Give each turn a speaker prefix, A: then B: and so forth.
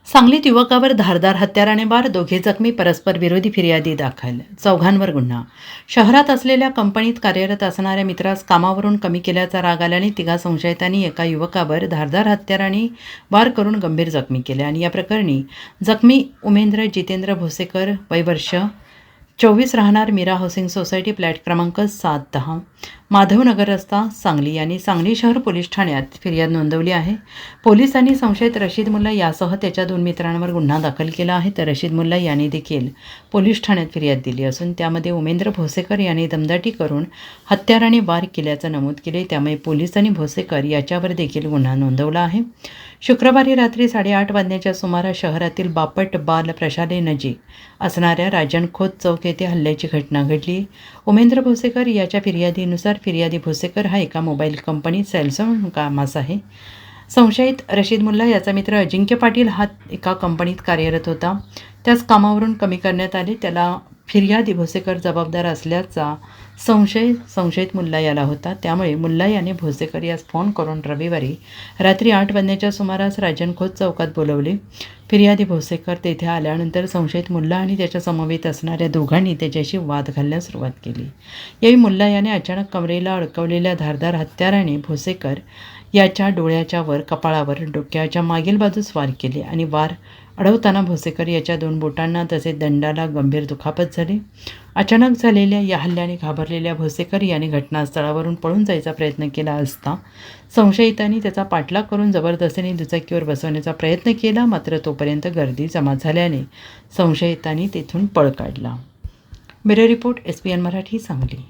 A: सांगलीत युवकावर धारदार हत्याराने वार, दोघे जखमी, परस्पर विरोधी फिर्यादी दाखल, चौघांवर गुन्हा. शहरात असलेल्या कंपनीत कार्यरत असणाऱ्या मित्रास कामावरून कमी केल्याचा राग आल्याने तिघा संशयितांनी एका युवकावर धारदार हत्याराने वार करून गंभीर जखमी केले आणि या प्रकरणी जखमी उमेंद्र जितेंद्र भोसेकर वय वर्ष 24 राहणार मीरा हाऊसिंग सोसायटी फ्लॅट क्रमांक 7-10 माधवनगर रस्ता सांगली यांनी सांगली शहर पोलीस ठाण्यात फिर्याद नोंदवली आहे. पोलिसांनी संशयित रशीद मुल्ला यासह त्याच्या 2 मित्रांवर गुन्हा दाखल केला आहे. तर रशीद मुल्ला यांनी देखील पोलीस ठाण्यात फिर्याद दिली असून त्यामध्ये उमेंद्र भोसेकर यांनी दमदाटी करून हत्याराने वार केल्याचं नमूद केले. त्यामुळे पोलिसांनी भोसेकर याच्यावर देखील गुन्हा नोंदवला आहे. शुक्रवारी रात्री 8:30 वाजण्याच्या सुमारास शहरातील बापट बाल प्रशाले नजीक असणाऱ्या राजन खोत चौक येथे हल्ल्याची घटना घडली. उमेंद्र भोसेकर याच्या फिर्यादीनुसार फिर्यादी भोसेकर हा एका मोबाईल कंपनीत सेल्समन कामास आहे. संशयित रशीद मुल्ला याचा मित्र अजिंक्य पाटील हा एका कंपनीत कार्यरत होता. त्याच कामावरून कमी करण्यात आले. त्याला फिर्यादी भोसेकर जबाबदार असल्याचा संशयित मुल्ला याला होता. त्यामुळे मुल्ला याने भोसेकर यास फोन करून रविवारी रात्री 8 वाजण्याच्या सुमारास राजन खोत चौकात बोलवले. फिर्यादी भोसेकर तेथे आल्यानंतर संशयित मुल्ला आणि त्याच्या समवेत असणाऱ्या दोघांनी त्याच्याशी वाद घालण्यास सुरुवात केली. यावेळी मुल्ला याने अचानक कमरेला अडकवलेल्या धारदार हत्याराने भोसेकर याच्या डोळ्याच्या वर, कपाळावर, डोक्याच्या मागील बाजूस वार केले आणि वार अडवताना भोसेकर याच्या 2 बोटांना तसेच दंडाला गंभीर दुखापत झाली. अचानक झालेल्या या हल्ल्याने घाबरलेल्या भोसेकर याने घटनास्थळावरून पळून जायचा प्रयत्न केला असता संशयितांनी त्याचा पाठलाग करून जबरदस्तीने दुचाकीवर बसवण्याचा प्रयत्न केला. मात्र तोपर्यंत गर्दी जमा झाल्याने संशयितांनी तेथून पळ काढला. Bureau report, SPN Marathi, Sangli.